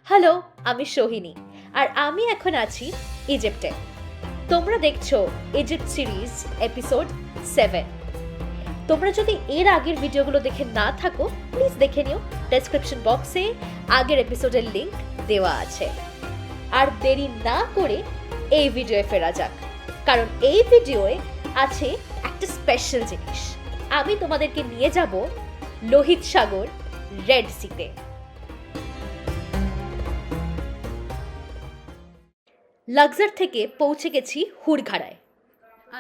Hello, আমি সোহিনী আর আমি এখন আছি ইজিপ্টে। তোমরা দেখছো ইজিপ্ট সিরিজ এপিসোড 7। তোমরা যদি এর আগের ভিডিওগুলো দেখে না থাকো প্লিজ দেখে নিও, ডেসক্রিপশন বক্সে আগের এপিসোডের লিংক দেওয়া আছে। আর দেরি না করে এই ভিডিওয়ে ফেরা যাক, কারণ এই ভিডিওয়ে আছে একটা স্পেশাল জিনিস। আমি তোমাদেরকে নিয়ে যাব লোহিত সাগর, রেড সিতে। লাক্সার থেকে পৌঁছে গেছি হুড়ঘাড়ায়,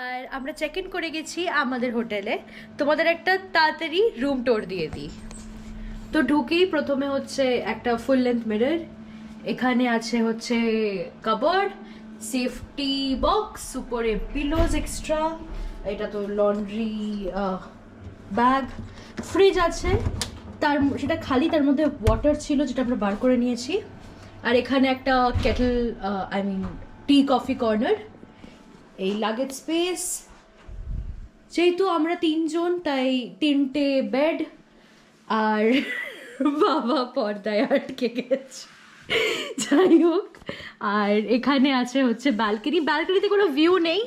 আর আমরা চেক ইন করে গেছি আমাদের হোটেলে। তোমাদের একটা তাড়াতাড়ি রুম ট্যুর দিয়ে দিই। তো ঢুকেই প্রথমে হচ্ছে একটা ফুল লেন্থ মিরর, এখানে আছে হচ্ছে কাবার্ড, সেফটি বক্স, উপরে পিলোজ এক্সট্রা, এটা তো লন্ড্রি ব্যাগ, ফ্রিজ আছে, সেটা খালি, তার মধ্যে ওয়াটার ছিল যেটা আমরা বার করে নিয়েছি। আর এখানে একটা কেটল, টি কফি কর্নার, এই লাগেজ স্পেস। যেহেতু আমরা 3 জন তাই 3টে বেড, আর বাবা পর্দায় আটকে গেছে, যাই হোক। আর এখানে আছে হচ্ছে ব্যালকনিতে কোনো ভিউ নেই,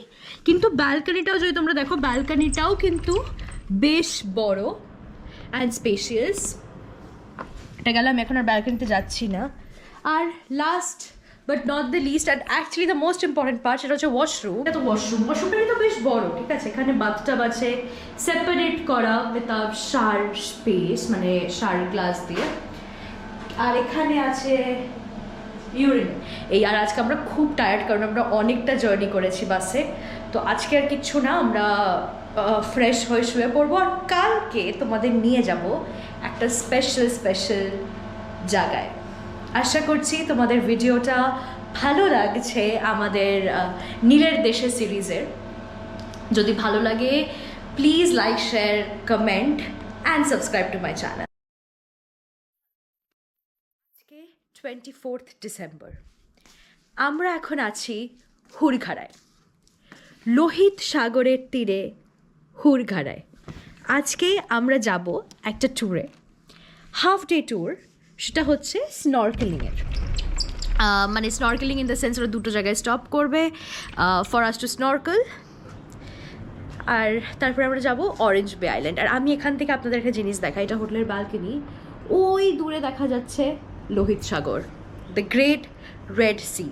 কিন্তু ব্যালকনিটাও যদি তোমরা দেখো, ব্যালকনিটাও কিন্তু বেশ বড় অ্যান্ড স্পেশিয়াস। এটা গেল, আমি এখন আর ব্যালকনিতে যাচ্ছি না। আর last but not the least and actually the most important part, সেটা হচ্ছে ওয়াশরুম। এটা তো ওয়াশরুমটা তো বেশ বড়, ঠিক আছে। এখানে বাথটাব আছে সেপারেট করা উইথ আ শার স্পেস, মানে শার গ্লাস দিয়ে। আর এখানে আছে ইউরিন। আর আজকে আমরা খুব টায়ার্ড, কারণ আমরা অনেকটা জার্নি করেছি বাসে। তো আজকে আর কিচ্ছু না, আমরা ফ্রেশ হয়ে শুয়ে পড়বো। আর কালকে তোমাদের নিয়ে যাব একটা স্পেশাল জায়গায়। আশা করছি তোমাদের ভিডিওটা ভালো লাগছে আমাদের নীলের দেশে সিরিজের। যদি ভালো লাগে please like, share, comment and subscribe to my channel. আজকে 24 ডিসেম্বর, আমরা এখন আছি হুড়ঘাড়ায়, লোহিত সাগরের তীরে হুড়ঘাড়ায়। আজকে আমরা যাব একটা ট্যুরে, হাফ ডে ট্যুর। সেটা হচ্ছে স্নরকেলিংয়ের, মানে স্নরকেলিং ইন দ্য সেন্স ওরা 2টো জায়গায় স্টপ করবে ফর আস টু স্নরকেল। আর তারপরে আমরা যাব অরেঞ্জ বে আইল্যান্ড। আর আমি এখান থেকে আপনাদের একটা জিনিস দেখাই, এটা হোটেলের ব্যালকনি। ওই দূরে দেখা যাচ্ছে লোহিত সাগর, দ্য গ্রেট রেড সি।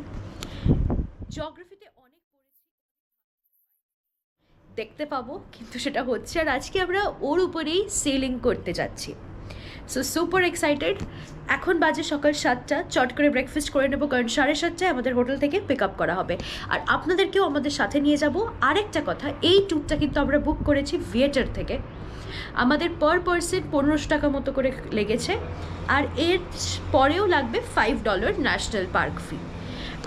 জিওগ্রাফিতে অনেক দেখতে পাবো, কিন্তু সেটা হচ্ছে। আর আজকে আমরা ওর উপরেই সেলিং করতে যাচ্ছি। So super excited. এখন বাজে সকাল 7টা, চট করে ব্রেকফাস্ট করে নেবো, কারণ 7:30টায় আমাদের হোটেল থেকে পিক আপ করা হবে। আর আপনাদেরকেও আমাদের সাথে নিয়ে যাব। আরেকটা কথা, এই ট্যুরটা কিন্তু আমরা বুক করেছি ভিয়েটার থেকে। আমাদের পার পার্সন 1500 টাকা মতো করে লেগেছে, আর এর পরেও লাগবে $5 ন্যাশনাল পার্ক ফি।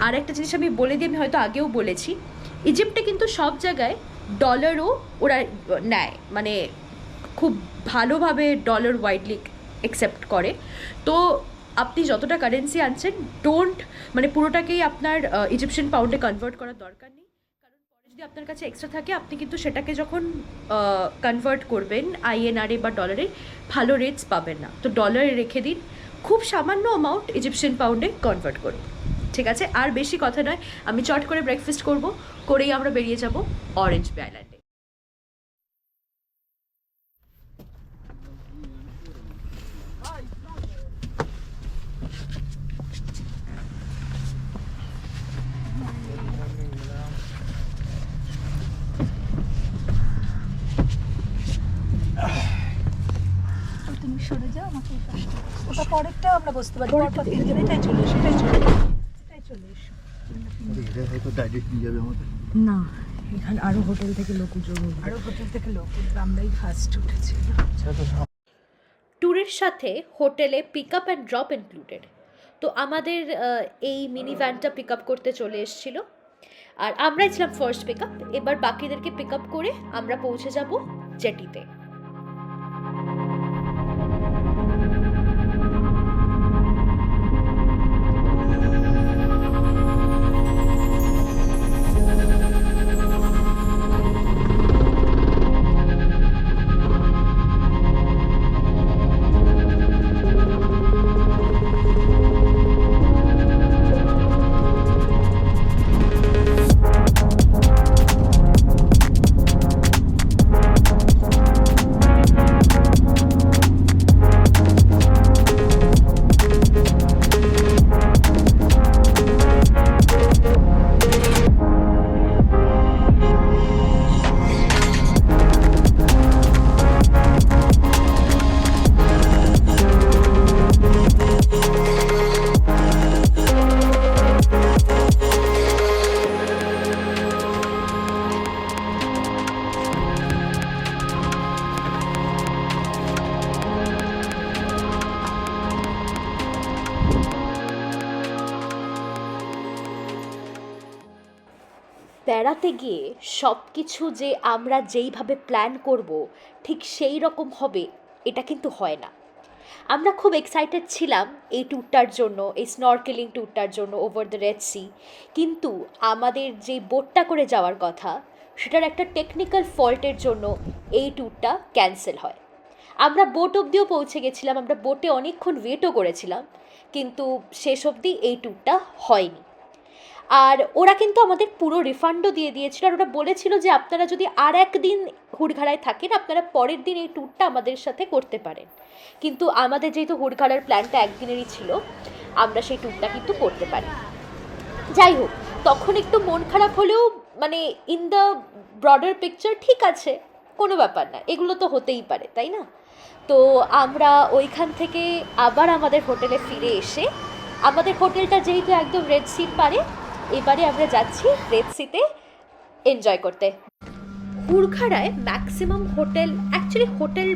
আর একটা জিনিস আমি বলে দিই, আমি হয়তো আগেও বলেছি, ইজিপ্টে কিন্তু সব জায়গায় ডলারও ওরা নেয়, মানে খুব ভালোভাবে ডলার ওয়াইডলি অ্যাকসেপ্ট করে। তো আপনি যতটা কারেন্সি আনছেন, মানে পুরোটাকেই আপনার ইজিপশিয়ান পাউন্ডে কনভার্ট করার দরকার নেই, কারণ পরে যদি আপনার কাছে এক্সট্রা থাকে, আপনি কিন্তু সেটাকে যখন কনভার্ট করবেন আইএনআরে বা ডলারে, ভালো রেটস পাবেন না। তো ডলারে রেখে দিন, খুব সামান্য অ্যামাউন্ট ইজিপশিয়ান পাউন্ডে কনভার্ট করুন, ঠিক আছে। আর বেশি কথা নয়, আমি চট করে ব্রেকফাস্ট করেই আমরা বেরিয়ে যাব অরেঞ্জ বে আইল্যান্ডে। তুমি সরে যাও, আমাকে এই পাশটা, ওটা পরেরটা আমরা বসতে পারি, পরপর ধীরে ধীরে এটাই চলে এসো, এটাই চলে এসো। এটা হয়তো ডাইরেক্ট নিয়ে যাবে আমাদের। না, এখানে আরো হোটেল থেকে লোক আমরাই ফার্স্ট উঠেছি। ট্যুরের সাথে হোটেলে pick up and drop included. তো আমাদের এই মিনি ভ্যানটা পিক আপ করতে চলে এসেছিলো, আর আমরাই ছিলাম ফার্স্ট পিক আপ। এবার বাকিদেরকে পিক আপ করে আমরা পৌঁছে যাব জেটিতে। বেড়াতে গিয়ে সব কিছু যে আমরা যেইভাবে প্ল্যান করব ঠিক সেই রকম হবে এটা কিন্তু হয় না। আমরা খুব এক্সাইটেড ছিলাম এই ট্যুরটার জন্য, এই স্নরকেলিং ট্যুরটার জন্য ওভার দ্য রেড সি, কিন্তু আমাদের যে বোটটা করে যাওয়ার কথা সেটার একটা টেকনিক্যাল ফল্টের জন্য এই ট্যুরটা ক্যান্সেল হয়। আমরা বোট অবধিও পৌঁছে গেছিলাম, আমরা বোটে অনেকক্ষণ ওয়েটও করেছিলাম, কিন্তু শেষ অবধি এই ট্যুরটা হয়নি। আর ওরা কিন্তু আমাদের পুরো রিফান্ডও দিয়ে দিয়েছিল, আর ওরা বলেছিল যে আপনারা যদি আর একদিন হুড়ঘাড়ায় থাকেন আপনারা পরের দিন এই ট্যুরটা আমাদের সাথে করতে পারেন। কিন্তু আমাদের যেহেতু হুড়ঘাড়ার প্ল্যানটা একদিনেরই ছিল, আমরা সেই ট্যুরটা কিন্তু করতে পারি। যাই হোক, তখন একটু মন খারাপ হলেও মানে ইন দ্য ব্রডার পিকচার ঠিক আছে, কোনো ব্যাপার না, এগুলো তো হতেই পারে, তাই না? তো আমরা ওইখান থেকে আবার আমাদের হোটেলে ফিরে এসে, আমাদের হোটেলটা যেহেতু একদম রেড সির পারে, এবারে আমরা যাচ্ছি রেড সিতে এনজয় করতে। হুড়ঘাড়ায় ম্যাক্সিমাম হোটেল, অ্যাকচুয়ালি হোটেল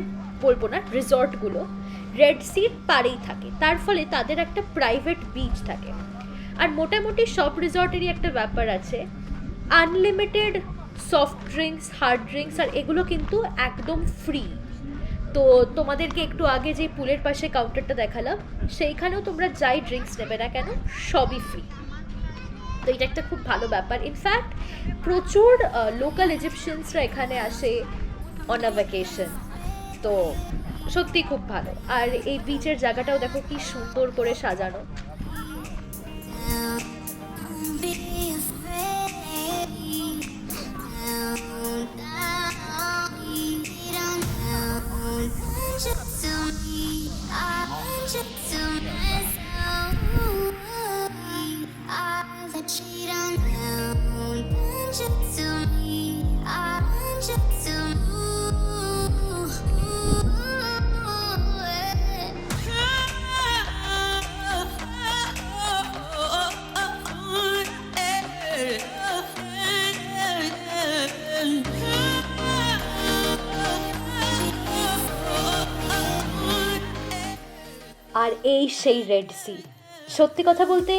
বলবো না, রিসর্টগুলো রেড সির পারেই থাকে, তার ফলে তাদের একটা প্রাইভেট বিচ থাকে। আর মোটামুটি সব রিসর্টেরই একটা ব্যাপার আছে, unlimited soft drinks, hard drinks, আর এগুলো কিন্তু একদম ফ্রি। তো তোমাদেরকে একটু আগে যে পুলের পাশে কাউন্টারটা দেখালাম, সেইখানেও তোমরা যাই ড্রিঙ্কস নেবে না কেন সবই ফ্রি। তো এটা একটা খুব ভালো ব্যাপার। ইনফ্যাক্ট প্রচুর লোকাল ইজিপশিয়ানসরা এখানে আসে অন আ ভ্যাকেশন, তো সত্যি খুব ভালো। আর এই বিচের জায়গাটাও দেখো কি সুন্দর করে সাজানো। আর এই সেই রেড সি। সত্যি কথা বলতে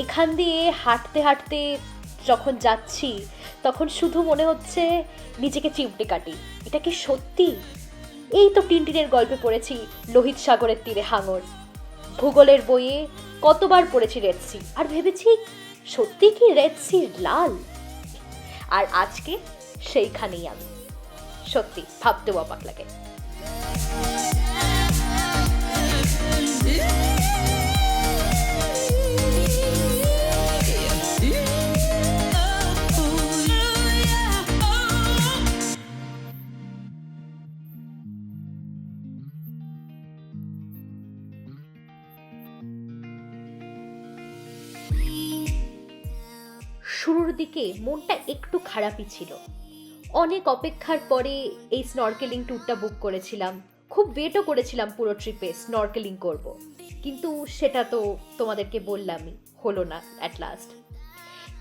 এখান দিয়ে হাঁটতে হাঁটতে যখন যাচ্ছি তখন শুধু মনে হচ্ছে নিজেকে চিমটে কাটি, এটা কি সত্যি? এই তো টিনটিনের গল্পে পড়েছি লোহিত সাগরের তীরে হাঙর, ভূগোলের বইয়ে কতবার পড়েছি রেড সি, আর ভেবেছি সত্যি কি রেড সি লাল? আর আজকে সেইখানেই আমি, সত্যি ভাবতেও অবাক লাগে। শুরুর দিকে মনটা একটু খারাপই ছিল, অনেক অপেক্ষার পরে এই স্নরকেলিং ট্যুরটা বুক করেছিলাম, খুব ওয়েটও করেছিলাম পুরো ট্রিপে স্নরকেলিং করব, কিন্তু সেটা তো তোমাদেরকে বললামই হলো না অ্যাট লাস্ট।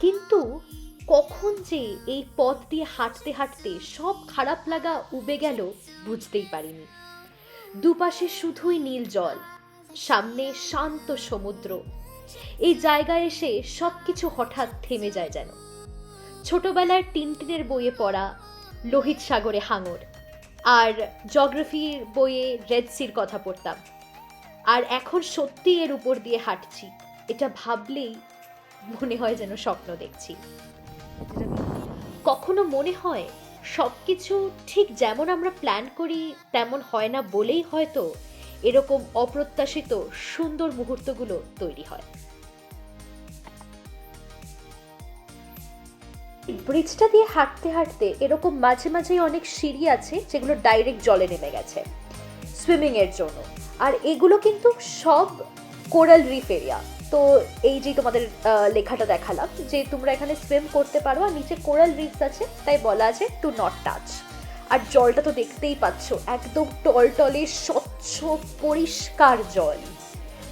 কিন্তু কখন যে এই পথ দিয়ে হাঁটতে হাঁটতে সব খারাপ লাগা উবে গেল বুঝতেই পারিনি। দুপাশে শুধুই নীল জল, সামনে শান্ত সমুদ্র। এই জায়গায় এসে সব কিছু হঠাৎ থেমে যায় যেন। ছোটবেলার টিনটিনের বইয়ে পড়া লোহিত সাগরে হাঙর, আর জিওগ্রাফির বইয়ে রেড সির কথা পড়তাম, আর এখন সত্যি এর উপর দিয়ে হাঁটছি, এটা ভাবলেই মনে হয় যেন স্বপ্ন দেখছি। কখনো মনে হয় সব কিছু ঠিক যেমন আমরা প্ল্যান করি তেমন হয় না বলেই হয়তো এরকম অপ্রত্যাশিত সুন্দর মুহূর্তগুলো তৈরি হয়। ব্রিজটা দিয়ে হাঁটতে হাঁটতে এরকম মাঝে মাঝেই অনেক সিঁড়ি আছে যেগুলো ডাইরেক্ট জলে নেমে গেছে সুইমিং এর জন্য, আর এগুলো কিন্তু সব কোরাল রিফ এরিয়া। তো এই যে তোমাদের লেখাটা দেখালাম যে তোমরা এখানে সুইম করতে পারো, আর নিচে কোরাল রিফস আছে, তাই বলা আছে টু নট টাচ। আর জলটা তো দেখতেই পাচ্ছ, একদম টলটলে স্বচ্ছ পরিষ্কার জল,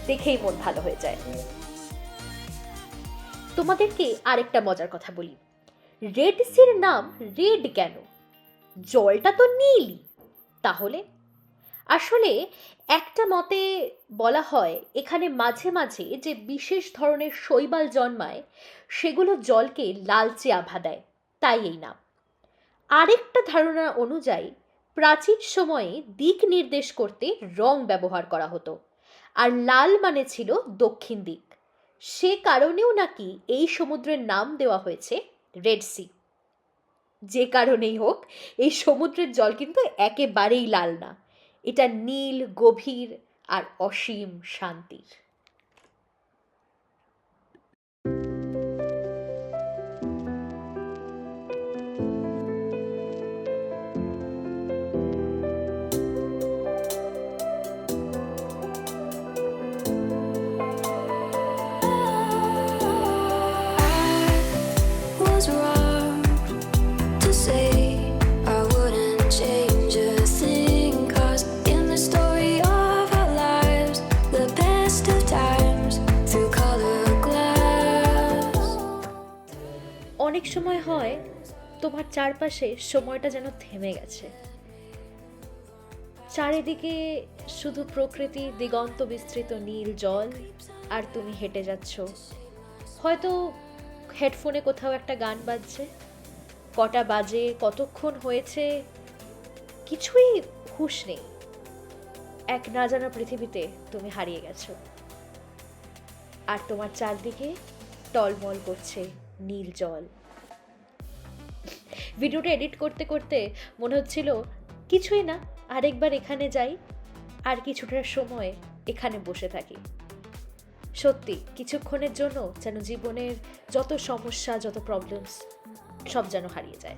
দেখেই মন ভালো হয়ে যায়। তোমাদেরকে আরেকটা মজার কথা বলি, রেড সির নাম রেড কেন? জলটা তো নীল, তাহলে? আসলে একটা মতে বলা হয় এখানে মাঝে মাঝে যে বিশেষ ধরনের শৈবাল জন্মায় সেগুলো জলকে লালচে আভা দেয়, তাই এই নাম। আরেকটা ধারণা অনুযায়ী প্রাচীন সময়ে দিক নির্দেশ করতে রং ব্যবহার করা হতো, আর লাল মানে ছিল দক্ষিণ দিক। সে কারণেও নাকি এই সমুদ্রের নাম দেওয়া হয়েছে রেড সি। যে কারণেই হোক, এই সমুদ্রের জল কিন্তু একেবারেই লাল না, এটা নীল, গভীর আর অসীম শান্তির। Was wrong to say I wouldn't change a thing, 'cause in the story of our lives, the best of times through color glass. অনেক সময় হয় তোমার চারপাশে সময়টা যেন থেমে গেছে, চারিদিকে শুধু প্রকৃতি, দিগন্ত বিস্তৃত নীল জল, আর তুমি হেঁটে যাচ্ছ। হয়তো হেডফোনে কোথাও একটা গান বাজছে, কটা বাজে, কতক্ষণ হয়েছে কিছুই হুঁশ নেই। এক না জানা পৃথিবীতে তুমি হারিয়ে গেছো, আর তোমার চারদিকে টলমল করছে নীল জল। ভিডিওটা এডিট করতে করতে মনে হচ্ছিল কিছুই না, আরেকবার এখানে যাই আর কিছুটা সময় এখানে বসে থাকি। সত্যি কিছুক্ষণের জন্য যেন জীবনের যত সমস্যা, যত প্রবলেমস সব যেন হারিয়ে যায়।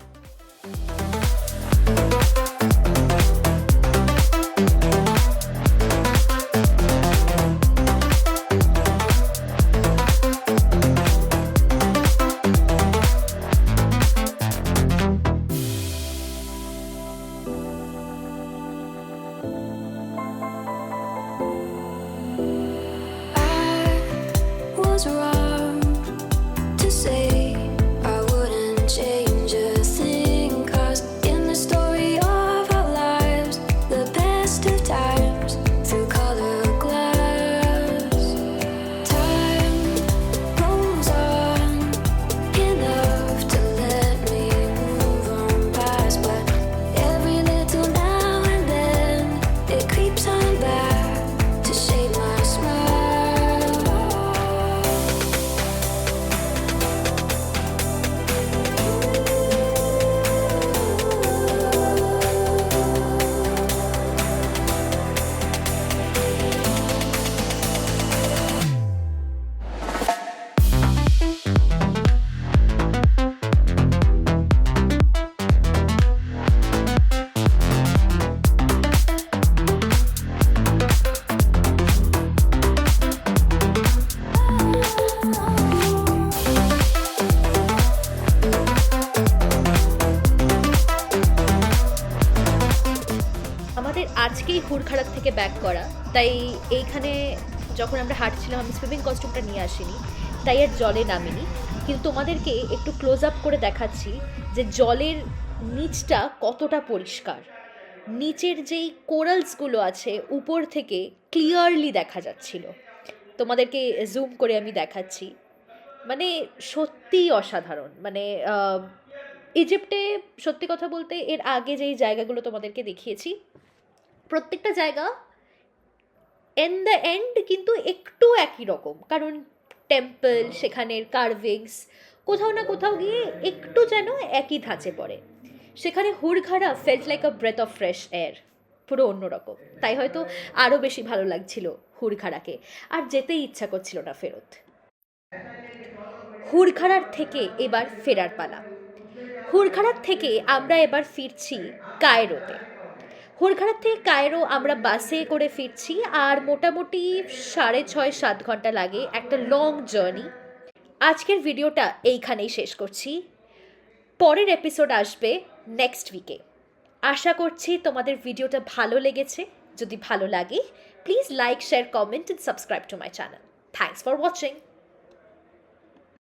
Was wrong to say I wouldn't change a thing, 'cause in the story of our lives, the best of times through color glass. Time rolls on enough to let me move on past, but every little now and then it creeps on back to shade my smile. আমাদের আজকেই হুড়খাড়ার থেকে back করা, তাই এইখানে যখন আমরা হাঁটছিলাম আমি swimming কস্টিউমটা নিয়ে আসিনি, তাই আর জলে নামিনি। কিন্তু তোমাদেরকে একটু ক্লোজ আপ করে দেখাচ্ছি যে জলের নিচটা কতটা পরিষ্কার। নিচের যেই কোরালসগুলো আছে উপর থেকে ক্লিয়ারলি দেখা যাচ্ছিল। তোমাদেরকে জুম করে আমি দেখাচ্ছি, মানে সত্যিই অসাধারণ। মানে ইজিপ্টে সত্যি কথা বলতে এর আগে যেই জায়গাগুলো তোমাদেরকে দেখিয়েছি প্রত্যেকটা জায়গা এন দ্য এন্ড কিন্তু একটু একই রকম, কারণ টেম্পল, সেখানের কার্ভিংস কোথাও না কোথাও গিয়ে একটু যেন একই ধাঁচে পড়ে। সেখানে হুড়খাড়া felt like a breath of fresh air, পুরো অন্যরকম। তাই হয়তো আরও বেশি ভালো লাগছিল হুড়খাড়াকে, আর যেতেই ইচ্ছা করছিল না ফেরত। হুড়খাড়ার থেকে এবার ফেরার পালা। হুড়খাড়ার থেকে আমরা এবার ফিরছি কায়রোতে। হুড়খাড়ার থেকে কায়রো আমরা বাসে করে ফিরছি, আর মোটামুটি 6.5-7 ঘন্টা লাগে, একটা লং জার্নি। আজকের ভিডিওটা এইখানেই শেষ করছি। পরের এপিসোড আসবে নেক্সট উইকে। আশা করছি তোমাদের ভিডিওটা ভালো লেগেছে। যদি ভালো লাগে please like, share, comment and subscribe to my channel. Thanks for watching.